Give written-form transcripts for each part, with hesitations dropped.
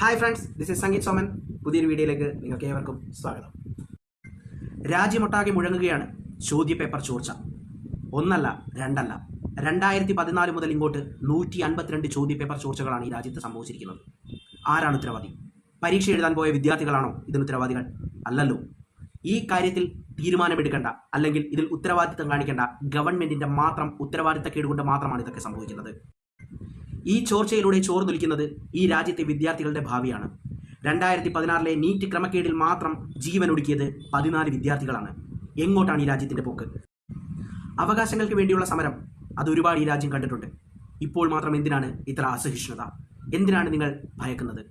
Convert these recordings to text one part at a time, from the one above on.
Hi friends, this is Sangeeth Soman. പുതിയൊരു വീഡിയോയിലേക്ക് നിങ്ങൾക്ക് ഏവർക്കും സ്വാഗതം. രാജ്യമൊട്ടാകെ മുഴങ്ങുകയാണ് ചോദ്യപേപ്പർ ചോർച്ച. ഒന്നല്ല രണ്ടല്ല, 2014 മുതൽ ഇങ്ങോട്ട് 152 ചോദ്യപേപ്പർ ചോർച്ചകളാണ് ഈ രാജ്യത്ത് സംഭവിച്ചിരിക്കുന്നത്. ആരാണ് ഉത്തരവാദി? പരീക്ഷ എഴുതാൻ പോയ വിദ്യാർത്ഥികളാണോ ഇതിന് ഉത്തരവാദികൾ? അല്ലല്ലോ. ഈ കാര്യത്തിൽ തീരുമാനമെടുക്കേണ്ട, അല്ലെങ്കിൽ ഇതിൽ ഉത്തരവാദിത്തം കാണിക്കേണ്ട ഗവൺമെന്റിന്റെ മാത്രം ഉത്തരവാദിത്തക്കേടുകൊണ്ട് മാത്രമാണ് ഇതൊക്കെ സംഭവിക്കുന്നത്. ഈ ചോർച്ചയിലൂടെ ചോർന്നൊലിക്കുന്നത് ഈ രാജ്യത്തെ വിദ്യാർത്ഥികളുടെ ഭാവിയാണ്. 2016 നീറ്റ് ക്രമക്കേടിൽ മാത്രം ജീവനൊടുക്കിയത് 14 വിദ്യാർത്ഥികളാണ്. എങ്ങോട്ടാണ് ഈ രാജ്യത്തിന്റെ പോക്ക്? അവകാശങ്ങൾക്ക് വേണ്ടിയുള്ള സമരം അതൊരുപാട് ഈ രാജ്യം കണ്ടിട്ടുണ്ട്. ഇപ്പോൾ മാത്രം എന്തിനാണ് ഇത്ര അസഹിഷ്ണുത? എന്തിനാണ് നിങ്ങൾ ഭയക്കുന്നത്?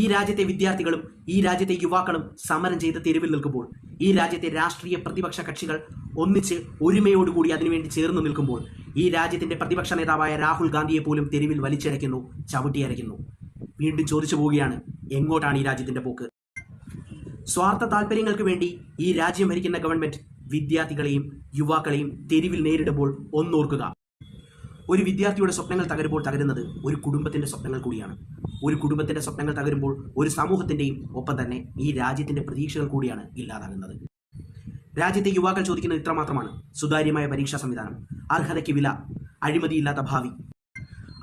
ഈ രാജ്യത്തെ വിദ്യാർത്ഥികളും ഈ രാജ്യത്തെ യുവാക്കളും സമരം ചെയ്ത് തെരുവിൽ നിൽക്കുമ്പോൾ, ഈ രാജ്യത്തെ രാഷ്ട്രീയ പ്രതിപക്ഷ കക്ഷികൾ ഒന്നിച്ച് ഒരുമയോടുകൂടി അതിനുവേണ്ടി ചേർന്ന് നിൽക്കുമ്പോൾ, ഈ രാജ്യത്തിന്റെ പ്രതിപക്ഷ നേതാവായ രാഹുൽ ഗാന്ധിയെ പോലും തെരുവിൽ വലിച്ചിഴയ്ക്കുന്നു, ചവിട്ടിയരയ്ക്കുന്നു. വീണ്ടും ചോദിച്ചു പോവുകയാണ്, എങ്ങോട്ടാണ് ഈ രാജ്യത്തിന്റെ പോക്ക്? സ്വാർത്ഥ താല്പര്യങ്ങൾക്ക് വേണ്ടി ഈ രാജ്യം ഭരിക്കുന്ന ഗവൺമെന്റ് വിദ്യാർത്ഥികളെയും യുവാക്കളെയും തെരുവിൽ നേരിടുമ്പോൾ ഒന്നോർക്കുക. ഒരു വിദ്യാർത്ഥിയുടെ സ്വപ്നങ്ങൾ തകരുമ്പോൾ തകരുന്നത് ഒരു കുടുംബത്തിന്റെ സ്വപ്നങ്ങൾ കൂടിയാണ്. ഒരു കുടുംബത്തിന്റെ സ്വപ്നങ്ങൾ തകരുമ്പോൾ ഒരു സമൂഹത്തിന്റെയും ഒപ്പം തന്നെ ഈ രാജ്യത്തിന്റെ പ്രതീക്ഷകൾ കൂടിയാണ് ഇല്ലാതാകുന്നത്. രാജ്യത്തെ യുവാക്കൾ ചോദിക്കുന്നത് ഇത്രമാത്രമാണ്: സുതാര്യമായ പരീക്ഷാ സംവിധാനം, അർഹതയ്ക്ക് വില, അഴിമതിയില്ലാത്ത ഭാവി.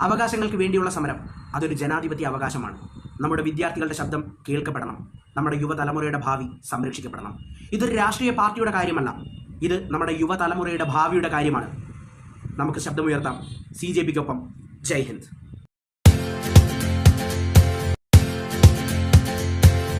അവകാശങ്ങൾക്ക് വേണ്ടിയുള്ള സമരം അതൊരു ജനാധിപത്യ അവകാശമാണ്. നമ്മുടെ വിദ്യാർത്ഥികളുടെ ശബ്ദം കേൾക്കപ്പെടണം. നമ്മുടെ യുവതലമുറയുടെ ഭാവി സംരക്ഷിക്കപ്പെടണം. ഇതൊരു രാഷ്ട്രീയ പാർട്ടിയുടെ കാര്യമല്ല, ഇത് നമ്മുടെ യുവതലമുറയുടെ ഭാവിയുടെ കാര്യമാണ്. നമുക്ക് ശബ്ദമുയർത്താം. CJP-ക്കൊപ്പം. ജയ് ഹിന്ദ്.